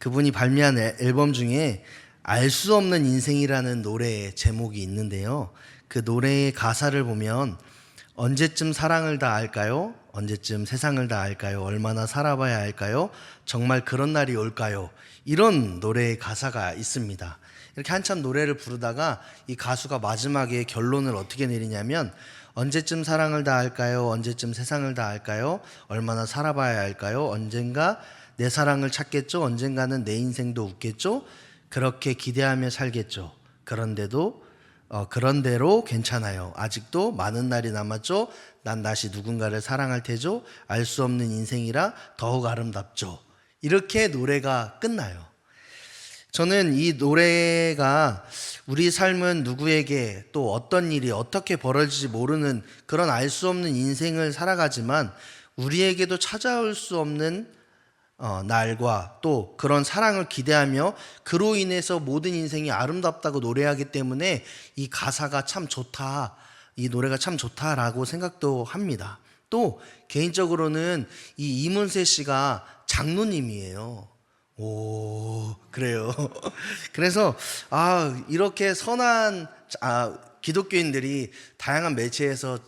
그분이 발매한 앨범 중에 알 수 없는 인생이라는 노래 제목이 있는데요. 그 노래의 가사를 보면 언제쯤 사랑을 다 알까요? 언제쯤 세상을 다 알까요? 얼마나 살아봐야 할까요? 정말 그런 날이 올까요? 이런 노래의 가사가 있습니다. 이렇게 한참 노래를 부르다가 이 가수가 마지막에 결론을 어떻게 내리냐면 언제쯤 사랑을 다 알까요? 언제쯤 세상을 다 알까요? 얼마나 살아봐야 할까요? 언젠가 내 사랑을 찾겠죠? 언젠가는 내 인생도 웃겠죠? 그렇게 기대하며 살겠죠. 그런대로 괜찮아요. 아직도 많은 날이 남았죠. 난 다시 누군가를 사랑할 테죠. 알 수 없는 인생이라 더욱 아름답죠. 이렇게 노래가 끝나요. 저는 이 노래가 우리 삶은 누구에게 또 어떤 일이 어떻게 벌어질지 모르는 그런 알 수 없는 인생을 살아가지만 우리에게도 찾아올 수 없는 날과 또 그런 사랑을 기대하며 그로 인해서 모든 인생이 아름답다고 노래하기 때문에 이 가사가 참 좋다, 이 노래가 참 좋다라고 생각도 합니다. 또 개인적으로는 이 이문세 씨가 장로님이에요. 오, 그래요. 그래서 이렇게 선한 기독교인들이 다양한 매체에서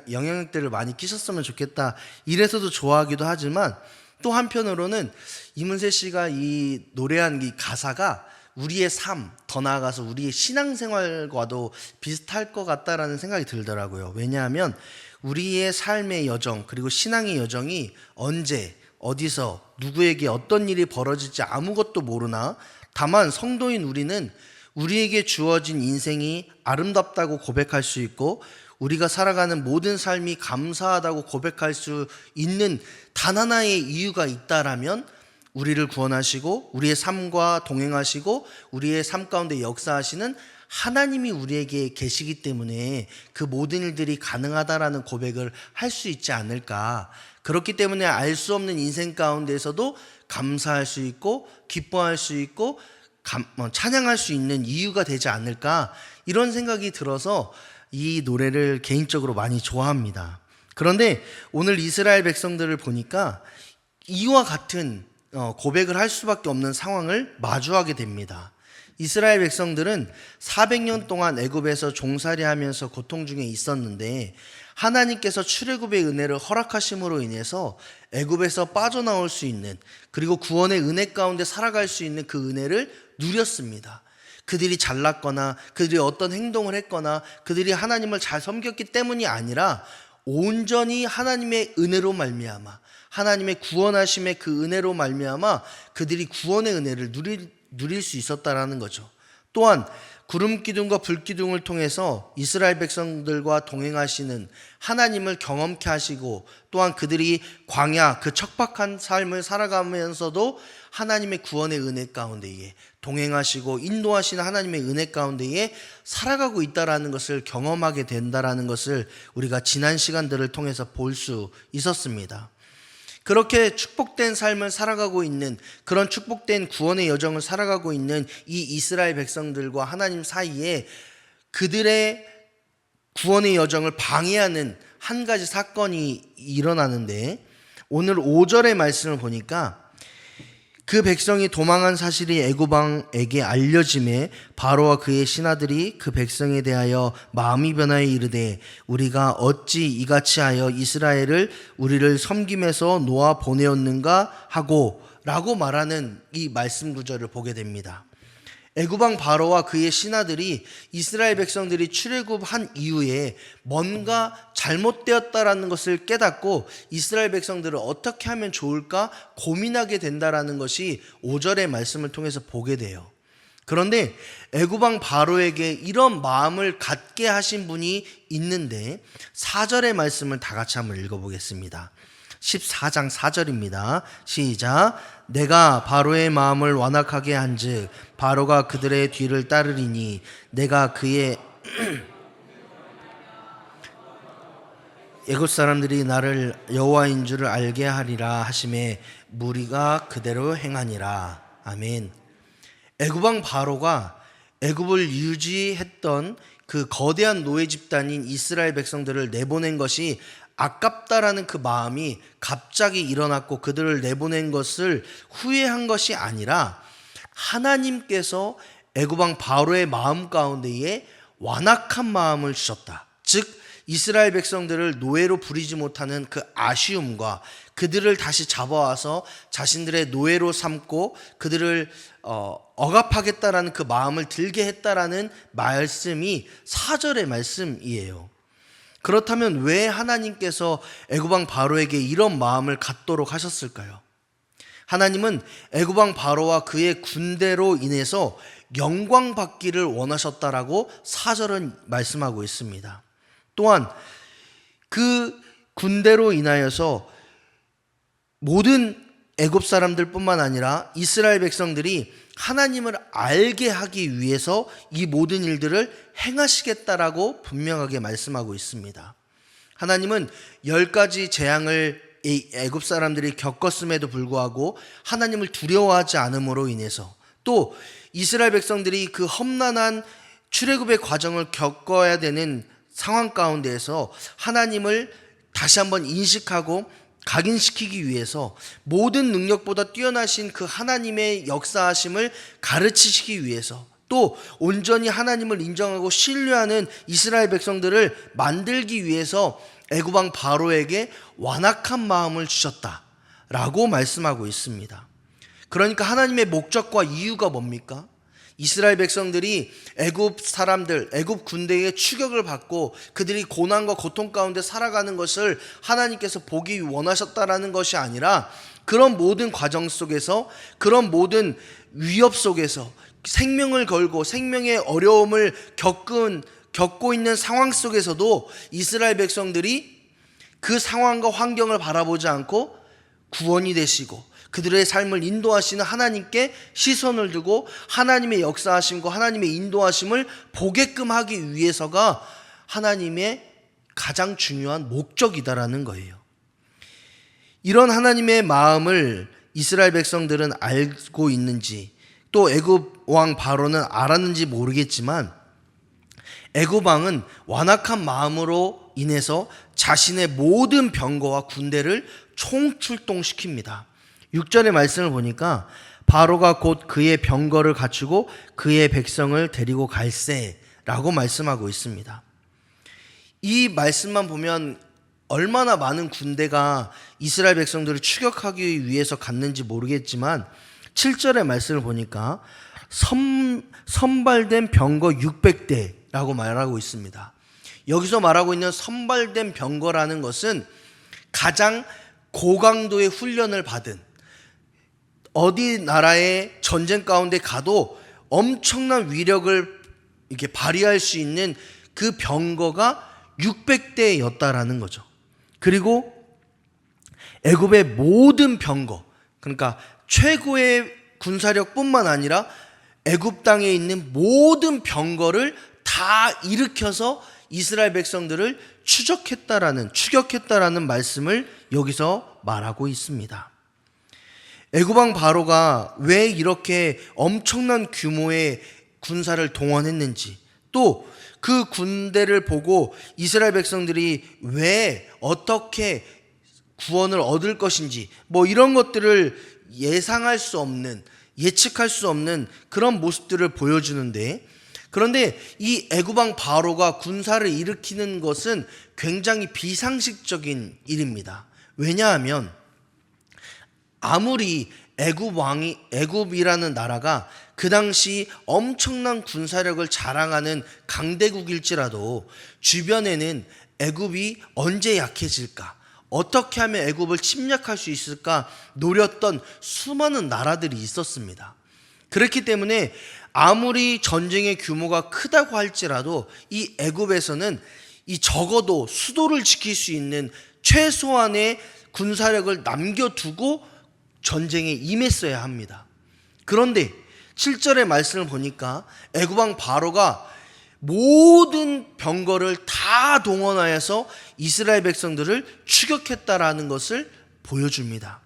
영향력들을 많이 끼쳤으면 좋겠다, 이래서도 좋아하기도 하지만 또 한편으로는 이문세 씨가 이 노래한 이 가사가 우리의 삶, 더 나아가서 우리의 신앙생활과도 비슷할 것 같다라는 생각이 들더라고요. 왜냐하면 우리의 삶의 여정, 그리고 신앙의 여정이 언제, 어디서, 누구에게 어떤 일이 벌어질지 아무것도 모르나 다만 성도인 우리는 우리에게 주어진 인생이 아름답다고 고백할 수 있고 우리가 살아가는 모든 삶이 감사하다고 고백할 수 있는 단 하나의 이유가 있다라면 우리를 구원하시고 우리의 삶과 동행하시고 우리의 삶 가운데 역사하시는 하나님이 우리에게 계시기 때문에 그 모든 일들이 가능하다라는 고백을 할 수 있지 않을까. 그렇기 때문에 알 수 없는 인생 가운데서도 감사할 수 있고 기뻐할 수 있고 찬양할 수 있는 이유가 되지 않을까, 이런 생각이 들어서 이 노래를 개인적으로 많이 좋아합니다. 그런데 오늘 이스라엘 백성들을 보니까 이와 같은 고백을 할 수밖에 없는 상황을 마주하게 됩니다. 이스라엘 백성들은 400년 동안 애굽에서 종살이하면서 고통 중에 있었는데 하나님께서 출애굽의 은혜를 허락하심으로 인해서 애굽에서 빠져나올 수 있는, 그리고 구원의 은혜 가운데 살아갈 수 있는 그 은혜를 누렸습니다. 그들이 잘났거나 그들이 어떤 행동을 했거나 그들이 하나님을 잘 섬겼기 때문이 아니라 온전히 하나님의 은혜로 말미암아, 하나님의 구원하심의 그 은혜로 말미암아 그들이 구원의 은혜를 누릴 수 있었다라는 거죠. 또한 구름 기둥과 불 기둥을 통해서 이스라엘 백성들과 동행하시는 하나님을 경험케 하시고, 또한 그들이 광야 그 척박한 삶을 살아가면서도 하나님의 구원의 은혜 가운데에 동행하시고 인도하시는 하나님의 은혜 가운데에 살아가고 있다라는 것을 경험하게 된다라는 것을 우리가 지난 시간들을 통해서 볼 수 있었습니다. 그렇게 축복된 삶을 살아가고 있는, 그런 축복된 구원의 여정을 살아가고 있는 이 이스라엘 백성들과 하나님 사이에 그들의 구원의 여정을 방해하는 한 가지 사건이 일어나는데, 오늘 5절의 말씀을 보니까 그 백성이 도망한 사실이 애굽 왕에게 알려짐에 바로와 그의 신하들이 그 백성에 대하여 마음이 변하여 이르되 우리가 어찌 이같이 하여 이스라엘을 우리를 섬김에서 놓아 보내었는가 하고 라고 말하는 이 말씀 구절을 보게 됩니다. 애굽 왕 바로와 그의 신하들이 이스라엘 백성들이 출애굽한 이후에 뭔가 잘못되었다라는 것을 깨닫고 이스라엘 백성들을 어떻게 하면 좋을까 고민하게 된다라는 것이 5절의 말씀을 통해서 보게 돼요. 그런데 애굽 왕 바로에게 이런 마음을 갖게 하신 분이 있는데 4절의 말씀을 다 같이 한번 읽어보겠습니다. 14장 4절입니다. 시작. 내가 바로의 마음을 완악하게 한즉 바로가 그들의 뒤를 따르리니 내가 그의 애굽 사람들이 나를 여호와인 줄을 알게 하리라 하심에 무리가 그대로 행하니라. 아멘. 애굽 왕 바로가 애굽을 유지했던 그 거대한 노예 집단인 이스라엘 백성들을 내보낸 것이 아깝다라는 그 마음이 갑자기 일어났고 그들을 내보낸 것을 후회한 것이 아니라 하나님께서 애굽 왕 바로의 마음 가운데에 완악한 마음을 주셨다. 즉 이스라엘 백성들을 노예로 부리지 못하는 그 아쉬움과 그들을 다시 잡아와서 자신들의 노예로 삼고 그들을 억압하겠다라는 그 마음을 들게 했다라는 말씀이 4절의 말씀이에요. 그렇다면 왜 하나님께서 애굽 왕 바로에게 이런 마음을 갖도록 하셨을까요? 하나님은 애굽 왕 바로와 그의 군대로 인해서 영광 받기를 원하셨다라고 4절은 말씀하고 있습니다. 또한 그 군대로 인하여서 모든 애굽 사람들뿐만 아니라 이스라엘 백성들이 하나님을 알게 하기 위해서 이 모든 일들을 행하시겠다라고 분명하게 말씀하고 있습니다. 하나님은 10가지 재앙을 이 애굽 사람들이 겪었음에도 불구하고 하나님을 두려워하지 않음으로 인해서 또 이스라엘 백성들이 그 험난한 출애굽의 과정을 겪어야 되는 상황 가운데에서 하나님을 다시 한번 인식하고 각인시키기 위해서 모든 능력보다 뛰어나신 그 하나님의 역사하심을 가르치시기 위해서 또 온전히 하나님을 인정하고 신뢰하는 이스라엘 백성들을 만들기 위해서 애굽 왕 바로에게 완악한 마음을 주셨다라고 말씀하고 있습니다. 그러니까 하나님의 목적과 이유가 뭡니까? 이스라엘 백성들이 애굽 사람들, 애굽 군대의 추격을 받고 그들이 고난과 고통 가운데 살아가는 것을 하나님께서 보기 원하셨다라는 것이 아니라 그런 모든 과정 속에서 그런 모든 위협 속에서 생명을 걸고 생명의 어려움을 겪고 있는 상황 속에서도 이스라엘 백성들이 그 상황과 환경을 바라보지 않고 구원이 되시고 그들의 삶을 인도하시는 하나님께 시선을 두고 하나님의 역사하심과 하나님의 인도하심을 보게끔 하기 위해서가 하나님의 가장 중요한 목적이다라는 거예요. 이런 하나님의 마음을 이스라엘 백성들은 알고 있는지 또 애굽 왕 바로는 알았는지 모르겠지만 애굽 왕은 완악한 마음으로 인해서 자신의 모든 병거와 군대를 총출동시킵니다. 6절의 말씀을 보니까 바로가 곧 그의 병거를 갖추고 그의 백성을 데리고 갈세라고 말씀하고 있습니다. 이 말씀만 보면 얼마나 많은 군대가 이스라엘 백성들을 추격하기 위해서 갔는지 모르겠지만 7절의 말씀을 보니까 선발된 병거 600대라고 말하고 있습니다. 여기서 말하고 있는 선발된 병거라는 것은 가장 고강도의 훈련을 받은 어디 나라의 전쟁 가운데 가도 엄청난 위력을 이렇게 발휘할 수 있는 그 병거가 600대였다라는 거죠. 그리고 애굽의 모든 병거, 그러니까 최고의 군사력뿐만 아니라 애굽 땅에 있는 모든 병거를 다 일으켜서 이스라엘 백성들을 추격했다라는 말씀을 여기서 말하고 있습니다. 애굽 왕 바로가 왜 이렇게 엄청난 규모의 군사를 동원했는지 또 그 군대를 보고 이스라엘 백성들이 왜 어떻게 구원을 얻을 것인지 뭐 이런 것들을 예상할 수 없는 예측할 수 없는 그런 모습들을 보여주는데 그런데 이 애굽 왕 바로가 군사를 일으키는 것은 굉장히 비상식적인 일입니다. 왜냐하면 아무리 애굽이라는 나라가 그 당시 엄청난 군사력을 자랑하는 강대국일지라도 주변에는 애굽이 언제 약해질까? 어떻게 하면 애굽을 침략할 수 있을까? 노렸던 수많은 나라들이 있었습니다. 그렇기 때문에 아무리 전쟁의 규모가 크다고 할지라도 이 애굽에서는 이 적어도 수도를 지킬 수 있는 최소한의 군사력을 남겨두고 전쟁에 임했어야 합니다. 그런데 7절의 말씀을 보니까 애굽 왕 바로가 모든 병거를 다 동원하여서 이스라엘 백성들을 추격했다라는 것을 보여줍니다.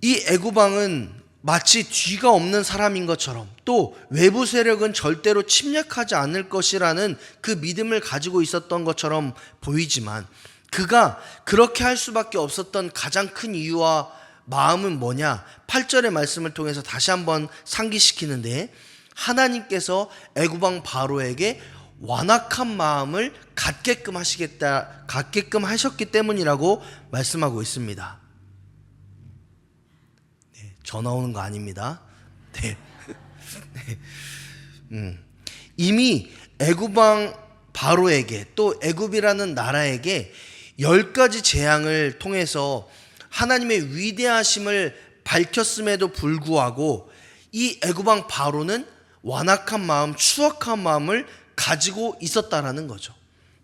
이 애굽 왕은 마치 뒤가 없는 사람인 것처럼 또 외부 세력은 절대로 침략하지 않을 것이라는 그 믿음을 가지고 있었던 것처럼 보이지만 그가 그렇게 할 수밖에 없었던 가장 큰 이유와 마음은 뭐냐? 8절의 말씀을 통해서 다시 한번 상기시키는데, 하나님께서 애굽 왕 바로에게 완악한 마음을 갖게끔 하셨기 때문이라고 말씀하고 있습니다. 네, 전화 오는 거 아닙니다. 네. 이미 애굽 왕 바로에게, 또 애굽이라는 나라에게 10가지 재앙을 통해서 하나님의 위대하심을 밝혔음에도 불구하고 이 애굽 왕 바로는 완악한 마음, 추악한 마음을 가지고 있었다라는 거죠.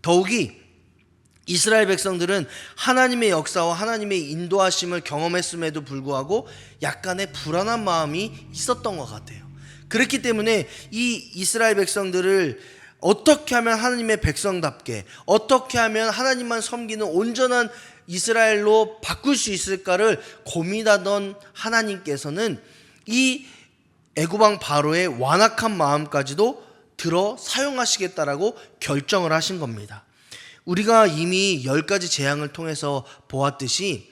더욱이 이스라엘 백성들은 하나님의 역사와 하나님의 인도하심을 경험했음에도 불구하고 약간의 불안한 마음이 있었던 것 같아요. 그렇기 때문에 이 이스라엘 백성들을 어떻게 하면 하나님의 백성답게, 어떻게 하면 하나님만 섬기는 온전한 이스라엘로 바꿀 수 있을까를 고민하던 하나님께서는 이 애굽 왕 바로의 완악한 마음까지도 들어 사용하시겠다라고 결정을 하신 겁니다. 우리가 이미 10가지 재앙을 통해서 보았듯이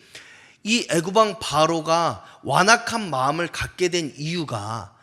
이 애굽 왕 바로가 완악한 마음을 갖게 된 이유가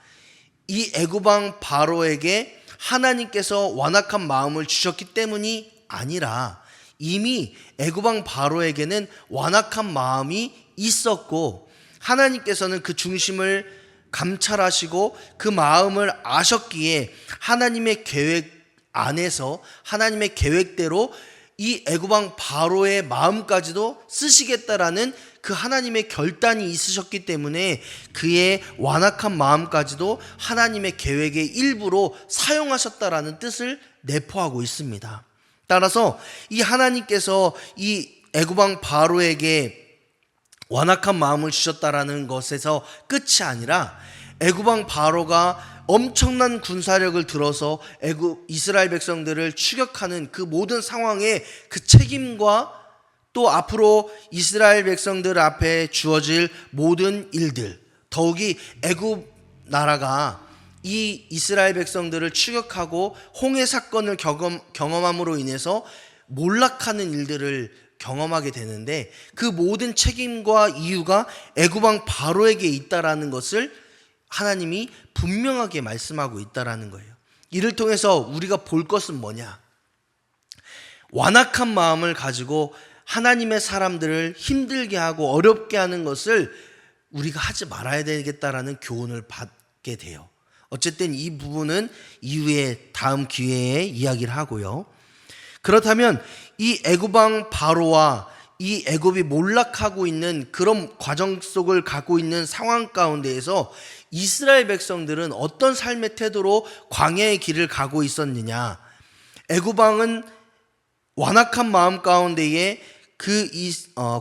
이 애굽 왕 바로에게 하나님께서 완악한 마음을 주셨기 때문이 아니라 이미 애굽 왕 바로에게는 완악한 마음이 있었고 하나님께서는 그 중심을 감찰하시고 그 마음을 아셨기에 하나님의 계획 안에서 하나님의 계획대로 이 애굽 왕 바로의 마음까지도 쓰시겠다라는 그 하나님의 결단이 있으셨기 때문에 그의 완악한 마음까지도 하나님의 계획의 일부로 사용하셨다라는 뜻을 내포하고 있습니다. 따라서 이 하나님께서 이 애굽 왕 바로에게 완악한 마음을 주셨다라는 것에서 끝이 아니라 애굽 왕 바로가 엄청난 군사력을 들어서 이스라엘 백성들을 추격하는 그 모든 상황에 그 책임과 또 앞으로 이스라엘 백성들 앞에 주어질 모든 일들, 더욱이 애굽 나라가 이 이스라엘 백성들을 추격하고 홍해 사건을 경험함으로 인해서 몰락하는 일들을 경험하게 되는데 그 모든 책임과 이유가 애굽 왕 바로에게 있다라는 것을 하나님이 분명하게 말씀하고 있다라는 거예요. 이를 통해서 우리가 볼 것은 뭐냐? 완악한 마음을 가지고 하나님의 사람들을 힘들게 하고 어렵게 하는 것을 우리가 하지 말아야 되겠다라는 교훈을 받게 돼요. 어쨌든 이 부분은 이후에 다음 기회에 이야기를 하고요. 그렇다면 이 애굽 왕 바로와 이 애굽이 몰락하고 있는 그런 과정 속을 가고 있는 상황 가운데에서 이스라엘 백성들은 어떤 삶의 태도로 광야의 길을 가고 있었느냐? 애굽 왕은 완악한 마음 가운데에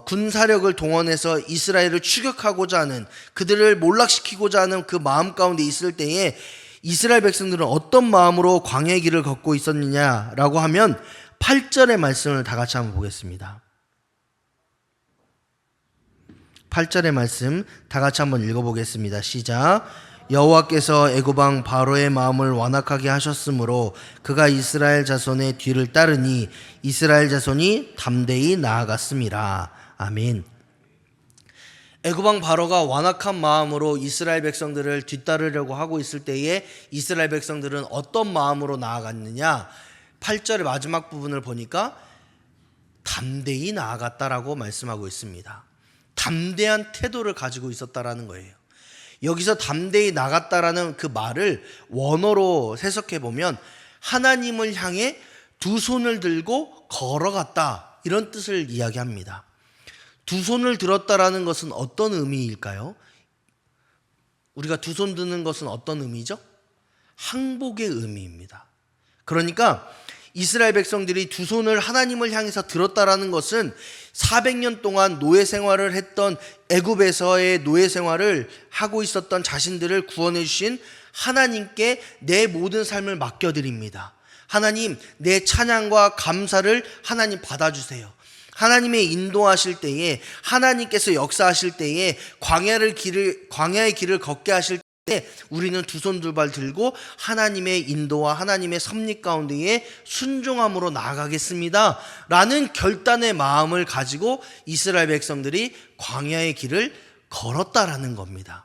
군사력을 동원해서 이스라엘을 추격하고자 하는, 그들을 몰락시키고자 하는 그 마음 가운데 있을 때에 이스라엘 백성들은 어떤 마음으로 광야의 길을 걷고 있었느냐라고 하면 8절의 말씀을 다 같이 한번 보겠습니다. 8절의 말씀 다 같이 한번 읽어보겠습니다. 시작. 여호와께서 애굽 왕 바로의 마음을 완악하게 하셨으므로 그가 이스라엘 자손의 뒤를 따르니 이스라엘 자손이 담대히 나아갔음이라. 아멘. 애굽 왕 바로가 완악한 마음으로 이스라엘 백성들을 뒤따르려고 하고 있을 때에 이스라엘 백성들은 어떤 마음으로 나아갔느냐? 8절의 마지막 부분을 보니까 담대히 나아갔다라고 말씀하고 있습니다. 담대한 태도를 가지고 있었다라는 거예요. 여기서 담대히 나갔다라는 그 말을 원어로 해석해 보면 하나님을 향해 두 손을 들고 걸어갔다, 이런 뜻을 이야기합니다. 두 손을 들었다라는 것은 어떤 의미일까요? 우리가 두 손 드는 것은 어떤 의미죠? 항복의 의미입니다. 그러니까 이스라엘 백성들이 두 손을 하나님을 향해서 들었다라는 것은 400년 동안 노예 생활을 했던 애굽에서의 노예 생활을 하고 있었던 자신들을 구원해 주신 하나님께 내 모든 삶을 맡겨드립니다. 하나님, 내 찬양과 감사를 하나님 받아주세요. 하나님의 인도하실 때에, 하나님께서 역사하실 때에 광야의 길을 걷게 하실 때 우리는 두 손 두 발 들고 하나님의 인도와 하나님의 섭리 가운데에 순종함으로 나아가겠습니다 라는 결단의 마음을 가지고 이스라엘 백성들이 광야의 길을 걸었다라는 겁니다.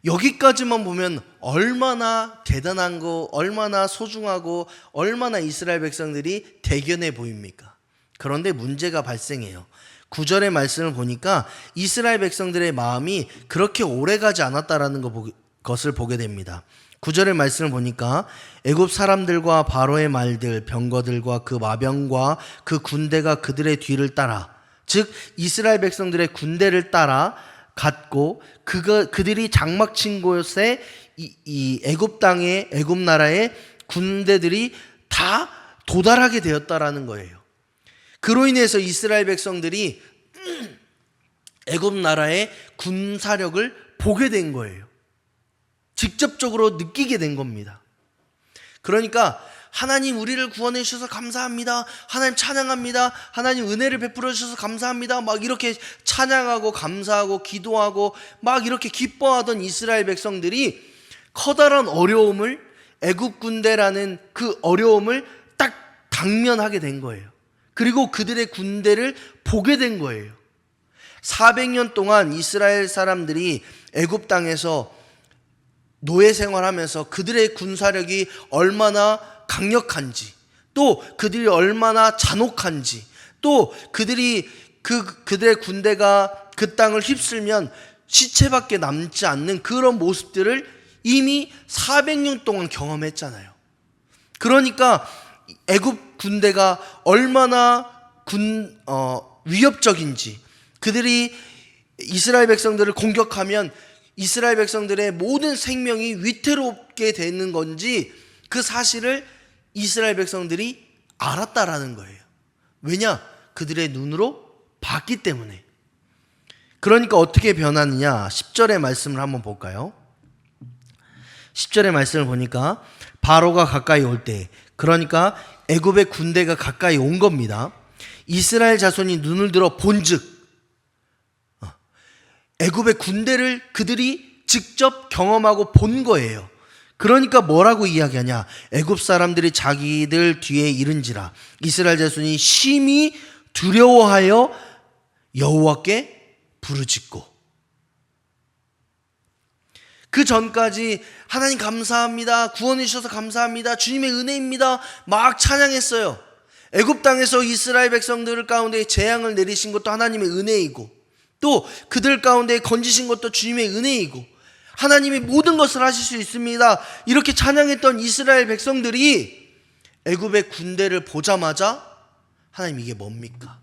여기까지만 보면 얼마나 대단한 거, 얼마나 소중하고 얼마나 이스라엘 백성들이 대견해 보입니까? 그런데 문제가 발생해요. 9절의 말씀을 보니까 이스라엘 백성들의 마음이 그렇게 오래가지 않았다라는 것을 보게 됩니다. 9절의 말씀을 보니까 애굽 사람들과 바로의 말들, 병거들과 그 마병과 그 군대가 그들의 뒤를 따라, 즉 이스라엘 백성들의 군대를 따라 갔고 그들이 장막 친 곳에 이 애굽 땅에 애굽 나라의 군대들이 다 도달하게 되었다라는 거예요. 그로 인해서 이스라엘 백성들이 애굽 나라의 군사력을 보게 된 거예요. 직접적으로 느끼게 된 겁니다. 그러니까 하나님 우리를 구원해 주셔서 감사합니다. 하나님 찬양합니다. 하나님 은혜를 베풀어 주셔서 감사합니다. 막 이렇게 찬양하고 감사하고 기도하고 막 이렇게 기뻐하던 이스라엘 백성들이 커다란 어려움을, 애굽 군대라는 그 어려움을 딱 당면하게 된 거예요. 그리고 그들의 군대를 보게 된 거예요. 400년 동안 이스라엘 사람들이 애굽 땅에서 노예 생활하면서 그들의 군사력이 얼마나 강력한지, 또 그들이 얼마나 잔혹한지, 또 그들의 군대가 그 땅을 휩쓸면 시체밖에 남지 않는 그런 모습들을 이미 400년 동안 경험했잖아요. 그러니까 애굽 군대가 얼마나 위협적인지, 그들이 이스라엘 백성들을 공격하면 이스라엘 백성들의 모든 생명이 위태롭게 되는 건지 그 사실을 이스라엘 백성들이 알았다라는 거예요. 왜냐? 그들의 눈으로 봤기 때문에. 그러니까 어떻게 변하느냐? 10절의 말씀을 한번 볼까요? 10절의 말씀을 보니까 바로가 가까이 올 때, 그러니까 애굽의 군대가 가까이 온 겁니다. 이스라엘 자손이 눈을 들어 본즉, 애굽의 군대를 그들이 직접 경험하고 본 거예요. 그러니까 뭐라고 이야기하냐? 애굽 사람들이 자기들 뒤에 이른지라 이스라엘 자손이 심히 두려워하여 여호와께 부르짖고. 그 전까지 하나님 감사합니다, 구원해 주셔서 감사합니다, 주님의 은혜입니다 막 찬양했어요. 애굽 땅에서 이스라엘 백성들 가운데 재앙을 내리신 것도 하나님의 은혜이고, 또 그들 가운데 건지신 것도 주님의 은혜이고, 하나님이 모든 것을 하실 수 있습니다 이렇게 찬양했던 이스라엘 백성들이 애굽의 군대를 보자마자 하나님 이게 뭡니까?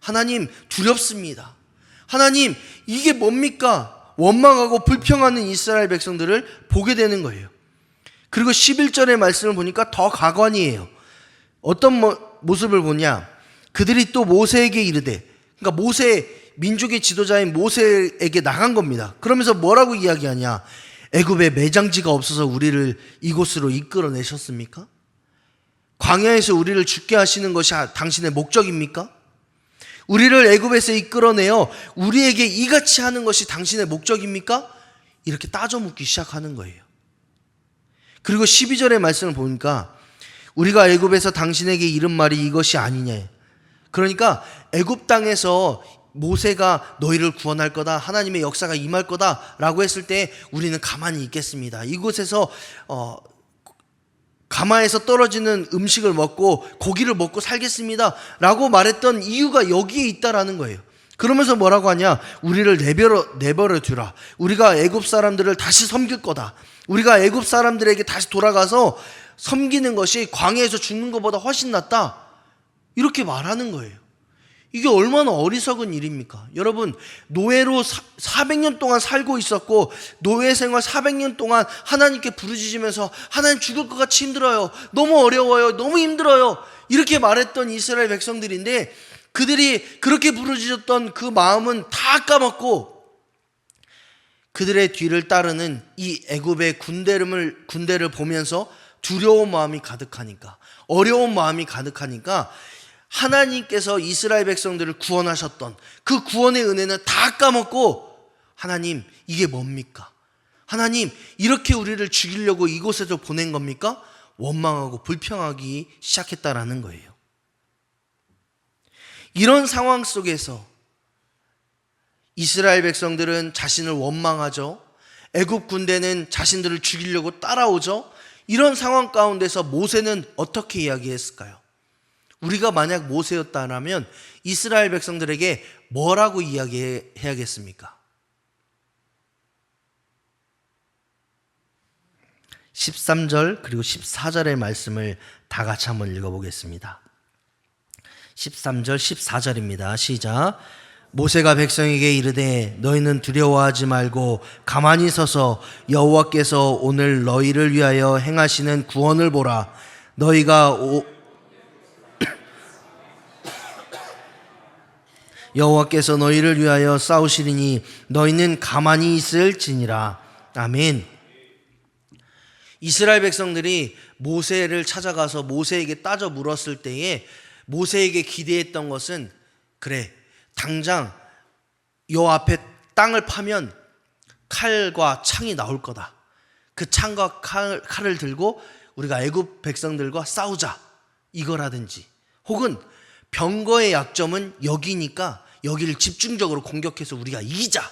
하나님 두렵습니다. 하나님 이게 뭡니까? 원망하고 불평하는 이스라엘 백성들을 보게 되는 거예요. 그리고 11절의 말씀을 보니까 더 가관이에요. 어떤 모습을 보냐? 그들이 또 모세에게 이르되, 그러니까 민족의 지도자인 모세에게 나간 겁니다. 그러면서 뭐라고 이야기하냐? 애굽에 매장지가 없어서 우리를 이곳으로 이끌어내셨습니까? 광야에서 우리를 죽게 하시는 것이 당신의 목적입니까? 우리를 애굽에서 이끌어내어 우리에게 이같이 하는 것이 당신의 목적입니까? 이렇게 따져 묻기 시작하는 거예요. 그리고 12절의 말씀을 보니까 우리가 애굽에서 당신에게 이른 말이 이것이 아니냐. 그러니까 애굽 땅에서 모세가 너희를 구원할 거다, 하나님의 역사가 임할 거다 라고 했을 때 우리는 가만히 있겠습니다. 이곳에서 가마에서 떨어지는 음식을 먹고 고기를 먹고 살겠습니다 라고 말했던 이유가 여기에 있다라는 거예요. 그러면서 뭐라고 하냐? 우리를 내버려 두라. 우리가 애굽 사람들을 다시 섬길 거다. 우리가 애굽 사람들에게 다시 돌아가서 섬기는 것이 광야에서 죽는 것보다 훨씬 낫다, 이렇게 말하는 거예요. 이게 얼마나 어리석은 일입니까? 여러분, 노예로 400년 동안 살고 있었고, 노예 생활 400년 동안 하나님께 부르짖으면서 하나님 죽을 것 같이 힘들어요, 너무 어려워요, 너무 힘들어요 이렇게 말했던 이스라엘 백성들인데, 그들이 그렇게 부르짖었던 그 마음은 다 까먹고 그들의 뒤를 따르는 이 애굽의 군대를 보면서 두려운 마음이 가득하니까, 어려운 마음이 가득하니까 하나님께서 이스라엘 백성들을 구원하셨던 그 구원의 은혜는 다 까먹고, 하나님 이게 뭡니까? 하나님 이렇게 우리를 죽이려고 이곳에서 보낸 겁니까? 원망하고 불평하기 시작했다라는 거예요. 이런 상황 속에서 이스라엘 백성들은 자신을 원망하죠. 애굽 군대는 자신들을 죽이려고 따라오죠. 이런 상황 가운데서 모세는 어떻게 이야기했을까요? 우리가 만약 모세였다면 이스라엘 백성들에게 뭐라고 이야기해야겠습니까? 13절 그리고 14절의 말씀을 다 같이 한번 읽어보겠습니다. 13절 14절입니다. 시작. 모세가 백성에게 이르되 너희는 두려워하지 말고 가만히 서서 여호와께서 오늘 너희를 위하여 행하시는 구원을 보라. 너희가 여호와께서 너희를 위하여 싸우시리니 너희는 가만히 있을지니라. 아멘. 이스라엘 백성들이 모세를 찾아가서 모세에게 따져 물었을 때에 모세에게 기대했던 것은, 그래, 당장 요 앞에 땅을 파면 칼과 창이 나올 거다. 그 창과 칼을 들고 우리가 애굽 백성들과 싸우자, 이거라든지, 혹은 병거의 약점은 여기니까 여기를 집중적으로 공격해서 우리가 이기자,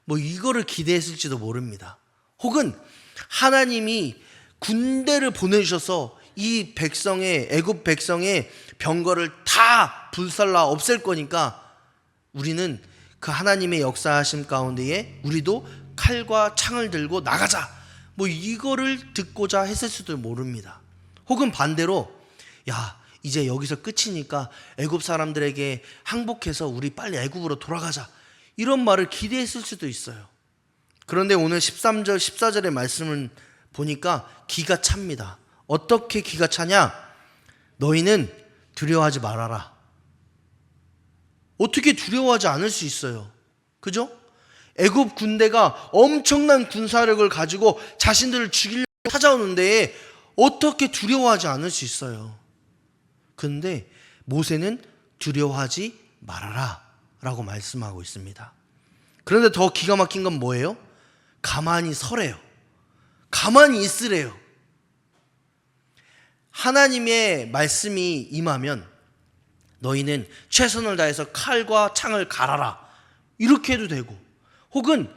뭐 이거를 기대했을지도 모릅니다. 혹은 하나님이 군대를 보내주셔서 이 백성의, 애굽 백성의 병거를 다 불살라 없앨 거니까 우리는 그 하나님의 역사하심 가운데에 우리도 칼과 창을 들고 나가자, 뭐 이거를 듣고자 했을 수도 모릅니다. 혹은 반대로, 야, 이제 여기서 끝이니까 애굽 사람들에게 항복해서 우리 빨리 애굽으로 돌아가자, 이런 말을 기대했을 수도 있어요. 그런데 오늘 13절 14절의 말씀을 보니까 기가 찹니다. 어떻게 기가 차냐? 너희는 두려워하지 말아라. 어떻게 두려워하지 않을 수 있어요? 그죠? 애굽 군대가 엄청난 군사력을 가지고 자신들을 죽이려고 찾아오는데 어떻게 두려워하지 않을 수 있어요? 근데 모세는 두려워하지 말아라 라고 말씀하고 있습니다. 그런데 더 기가 막힌 건 뭐예요? 가만히 서래요. 가만히 있으래요. 하나님의 말씀이 임하면 너희는 최선을 다해서 칼과 창을 갈아라, 이렇게 해도 되고, 혹은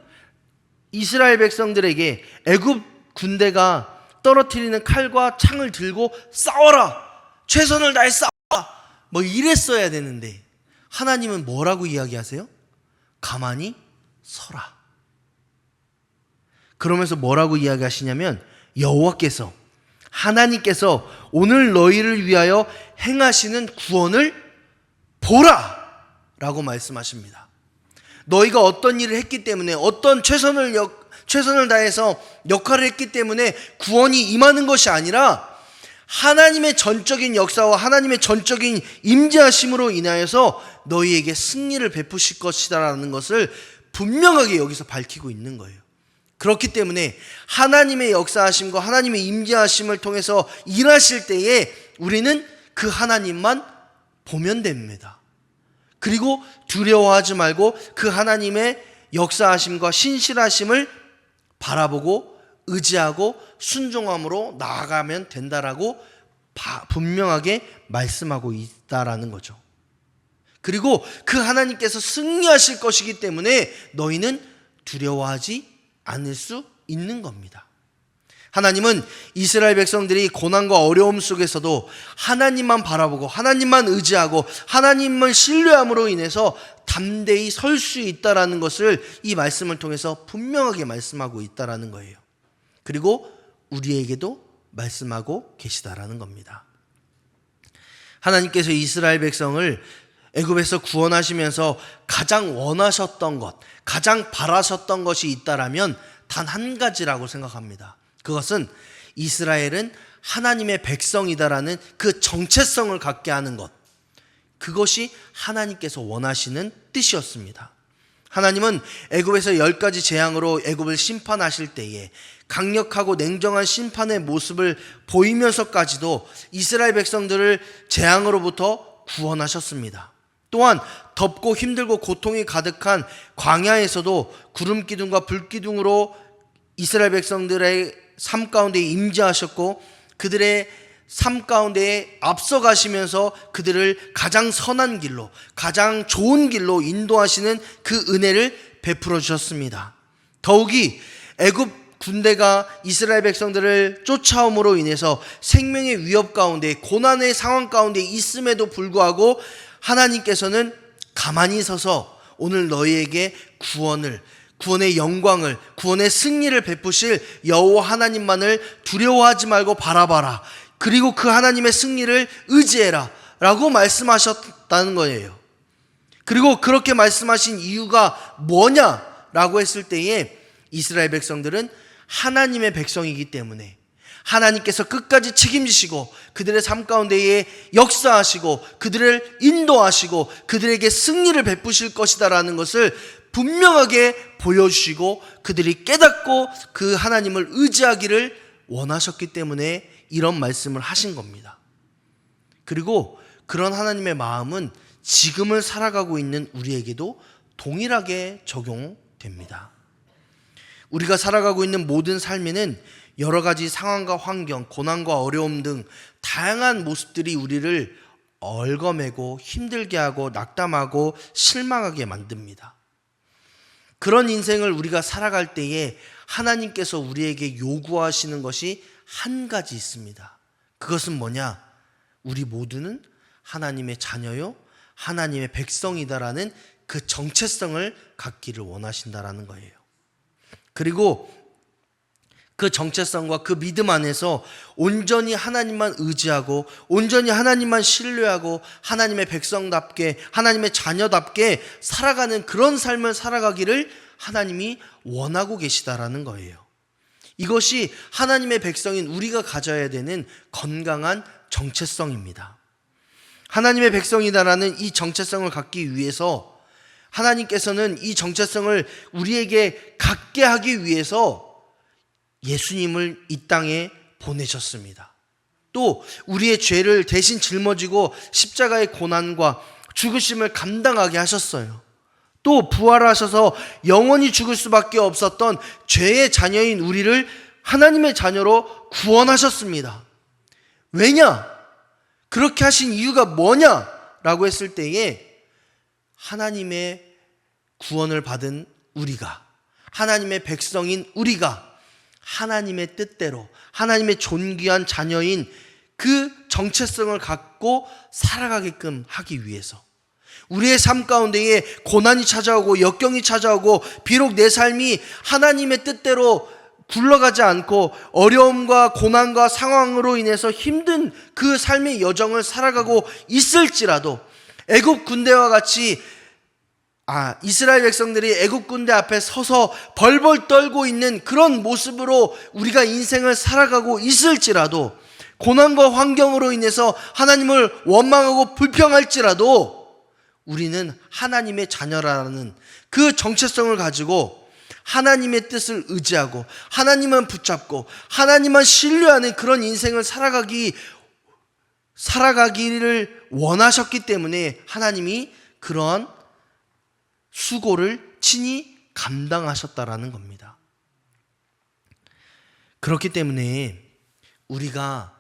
이스라엘 백성들에게 애굽 군대가 떨어뜨리는 칼과 창을 들고 싸워라, 최선을 다해 싸워라, 뭐 이랬어야 되는데 하나님은 뭐라고 이야기하세요? 가만히 서라. 그러면서 뭐라고 이야기하시냐면 여호와께서, 하나님께서 오늘 너희를 위하여 행하시는 구원을 보라 라고 말씀하십니다. 너희가 어떤 일을 했기 때문에, 어떤 최선을 다해서 역할을 했기 때문에 구원이 임하는 것이 아니라 하나님의 전적인 역사와 하나님의 전적인 임재하심으로 인하여서 너희에게 승리를 베푸실 것이다 라는 것을 분명하게 여기서 밝히고 있는 거예요. 그렇기 때문에 하나님의 역사하심과 하나님의 임재하심을 통해서 일하실 때에 우리는 그 하나님만 보면 됩니다. 그리고 두려워하지 말고 그 하나님의 역사하심과 신실하심을 바라보고 의지하고 순종함으로 나아가면 된다라고 분명하게 말씀하고 있다라는 거죠. 그리고 그 하나님께서 승리하실 것이기 때문에 너희는 두려워하지 않을 수 있는 겁니다. 하나님은 이스라엘 백성들이 고난과 어려움 속에서도 하나님만 바라보고 하나님만 의지하고 하나님을 신뢰함으로 인해서 담대히 설 수 있다라는 것을 이 말씀을 통해서 분명하게 말씀하고 있다라는 거예요. 그리고 우리에게도 말씀하고 계시다라는 겁니다. 하나님께서 이스라엘 백성을 애굽에서 구원하시면서 가장 원하셨던 것, 가장 바라셨던 것이 있다라면 단 한 가지라고 생각합니다. 그것은 이스라엘은 하나님의 백성이다라는 그 정체성을 갖게 하는 것, 그것이 하나님께서 원하시는 뜻이었습니다. 하나님은 애굽에서 10가지 재앙으로 애굽을 심판하실 때에 강력하고 냉정한 심판의 모습을 보이면서까지도 이스라엘 백성들을 재앙으로부터 구원하셨습니다. 또한 덥고 힘들고 고통이 가득한 광야에서도 구름 기둥과 불 기둥으로 이스라엘 백성들의 삶 가운데 임재하셨고 그들의 삶 가운데 앞서가시면서 그들을 가장 선한 길로, 가장 좋은 길로 인도하시는 그 은혜를 베풀어 주셨습니다. 더욱이 애굽 군대가 이스라엘 백성들을 쫓아옴으로 인해서 생명의 위협 가운데, 고난의 상황 가운데 있음에도 불구하고 하나님께서는 가만히 서서 오늘 너희에게 구원의 영광을, 구원의 승리를 베푸실 여호와 하나님만을 두려워하지 말고 바라봐라. 그리고 그 하나님의 승리를 의지해라 라고 말씀하셨다는 거예요. 그리고 그렇게 말씀하신 이유가 뭐냐라고 했을 때에 이스라엘 백성들은 하나님의 백성이기 때문에 하나님께서 끝까지 책임지시고 그들의 삶 가운데에 역사하시고 그들을 인도하시고 그들에게 승리를 베푸실 것이다라는 것을 분명하게 보여주시고 그들이 깨닫고 그 하나님을 의지하기를 원하셨기 때문에 이런 말씀을 하신 겁니다. 그리고 그런 하나님의 마음은 지금을 살아가고 있는 우리에게도 동일하게 적용됩니다. 우리가 살아가고 있는 모든 삶에는 여러 가지 상황과 환경, 고난과 어려움 등 다양한 모습들이 우리를 얽어매고 힘들게 하고 낙담하고 실망하게 만듭니다. 그런 인생을 우리가 살아갈 때에 하나님께서 우리에게 요구하시는 것이 한 가지 있습니다. 그것은 뭐냐? 우리 모두는 하나님의 자녀요, 하나님의 백성이다라는 그 정체성을 갖기를 원하신다라는 거예요. 그리고 그 정체성과 그 믿음 안에서 온전히 하나님만 의지하고 온전히 하나님만 신뢰하고 하나님의 백성답게, 하나님의 자녀답게 살아가는 그런 삶을 살아가기를 하나님이 원하고 계시다라는 거예요. 이것이 하나님의 백성인 우리가 가져야 되는 건강한 정체성입니다. 하나님의 백성이다라는 이 정체성을 갖기 위해서 하나님께서는 이 정체성을 우리에게 갖게 하기 위해서 예수님을 이 땅에 보내셨습니다. 또 우리의 죄를 대신 짊어지고 십자가의 고난과 죽으심을 감당하게 하셨어요. 또 부활하셔서 영원히 죽을 수밖에 없었던 죄의 자녀인 우리를 하나님의 자녀로 구원하셨습니다. 왜냐? 그렇게 하신 이유가 뭐냐? 라고 했을 때에 하나님의 구원을 받은 우리가, 하나님의 백성인 우리가 하나님의 뜻대로 하나님의 존귀한 자녀인 그 정체성을 갖고 살아가게끔 하기 위해서, 우리의 삶 가운데에 고난이 찾아오고 역경이 찾아오고 비록 내 삶이 하나님의 뜻대로 굴러가지 않고 어려움과 고난과 상황으로 인해서 힘든 그 삶의 여정을 살아가고 있을지라도 애굽 군대와 같이 이스라엘 백성들이 애굽 군대 앞에 서서 벌벌 떨고 있는 그런 모습으로 우리가 인생을 살아가고 있을지라도, 고난과 환경으로 인해서 하나님을 원망하고 불평할지라도 우리는 하나님의 자녀라는 그 정체성을 가지고 하나님의 뜻을 의지하고 하나님만 붙잡고 하나님만 신뢰하는 그런 인생을 살아가기를 원하셨기 때문에 하나님이 그러한 수고를 친히 감당하셨다라는 겁니다. 그렇기 때문에 우리가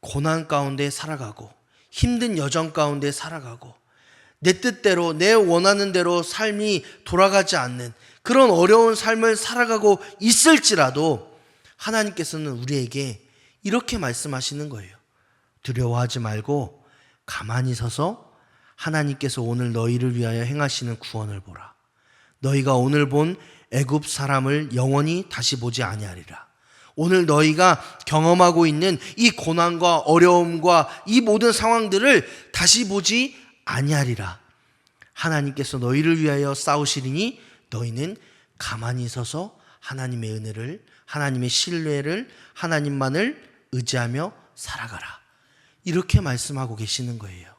고난 가운데 살아가고 힘든 여정 가운데 살아가고 내 뜻대로 내 원하는 대로 삶이 돌아가지 않는 그런 어려운 삶을 살아가고 있을지라도 하나님께서는 우리에게 이렇게 말씀하시는 거예요. 두려워하지 말고 가만히 서서 하나님께서 오늘 너희를 위하여 행하시는 구원을 보라. 너희가 오늘 본 애굽 사람을 영원히 다시 보지 아니하리라. 오늘 너희가 경험하고 있는 이 고난과 어려움과 이 모든 상황들을 다시 보지 아니하리라. 하나님께서 너희를 위하여 싸우시리니 너희는 가만히 서서 하나님의 은혜를, 하나님의 신뢰를, 하나님만을 의지하며 살아가라. 이렇게 말씀하고 계시는 거예요.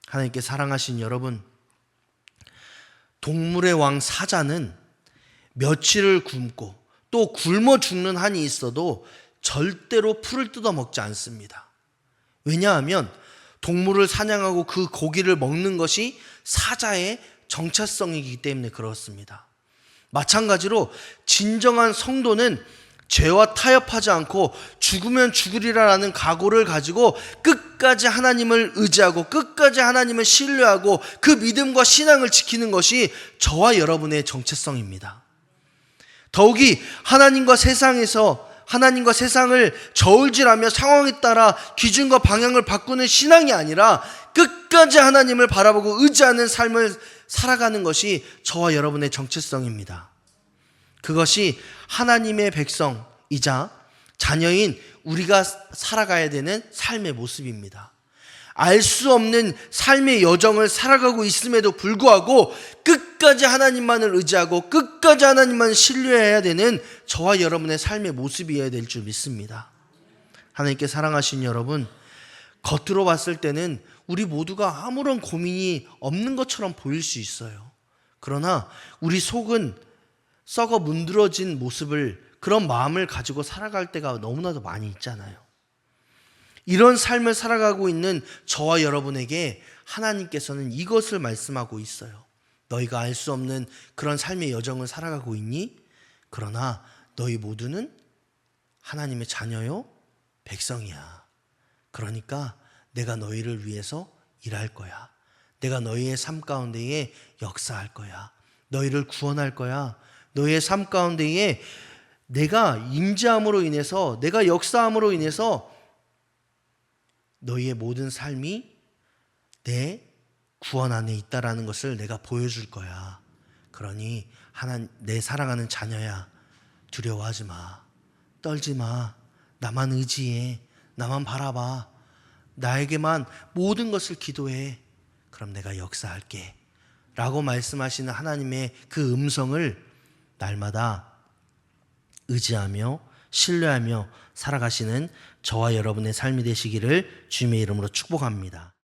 하나님께 사랑하신 여러분, 동물의 왕 사자는 며칠을 굶고 또 굶어 죽는 한이 있어도 절대로 풀을 뜯어 먹지 않습니다. 왜냐하면 동물을 사냥하고 그 고기를 먹는 것이 사자의 정체성이기 때문에 그렇습니다. 마찬가지로 진정한 성도는 죄와 타협하지 않고 죽으면 죽으리라라는 각오를 가지고 끝까지 하나님을 의지하고 끝까지 하나님을 신뢰하고 그 믿음과 신앙을 지키는 것이 저와 여러분의 정체성입니다. 더욱이 하나님과 세상을 저울질하며 상황에 따라 기준과 방향을 바꾸는 신앙이 아니라 끝까지 하나님을 바라보고 의지하는 삶을 살아가는 것이 저와 여러분의 정체성입니다. 그것이 하나님의 백성이자 자녀인 우리가 살아가야 되는 삶의 모습입니다. 알 수 없는 삶의 여정을 살아가고 있음에도 불구하고 끝까지 하나님만을 의지하고 끝까지 하나님만 신뢰해야 되는 저와 여러분의 삶의 모습이어야 될 줄 믿습니다. 하나님께 사랑하신 여러분, 겉으로 봤을 때는 우리 모두가 아무런 고민이 없는 것처럼 보일 수 있어요. 그러나 우리 속은 썩어 문드러진 모습을, 그런 마음을 가지고 살아갈 때가 너무나도 많이 있잖아요. 이런 삶을 살아가고 있는 저와 여러분에게 하나님께서는 이것을 말씀하고 있어요. 너희가 알 수 없는 그런 삶의 여정을 살아가고 있니? 그러나 너희 모두는 하나님의 자녀요, 백성이야. 그러니까 내가 너희를 위해서 일할 거야. 내가 너희의 삶 가운데에 역사할 거야. 너희를 구원할 거야. 너희의 삶 가운데에 내가 임재함으로 인해서, 내가 역사함으로 인해서 너희의 모든 삶이 내 구원 안에 있다라는 것을 내가 보여줄 거야. 그러니 내 사랑하는 자녀야, 두려워하지 마. 떨지 마. 나만 의지해. 나만 바라봐. 나에게만 모든 것을 기도해. 그럼 내가 역사할게. 라고 말씀하시는 하나님의 그 음성을 날마다 의지하며 신뢰하며 살아가시는 저와 여러분의 삶이 되시기를 주님의 이름으로 축복합니다.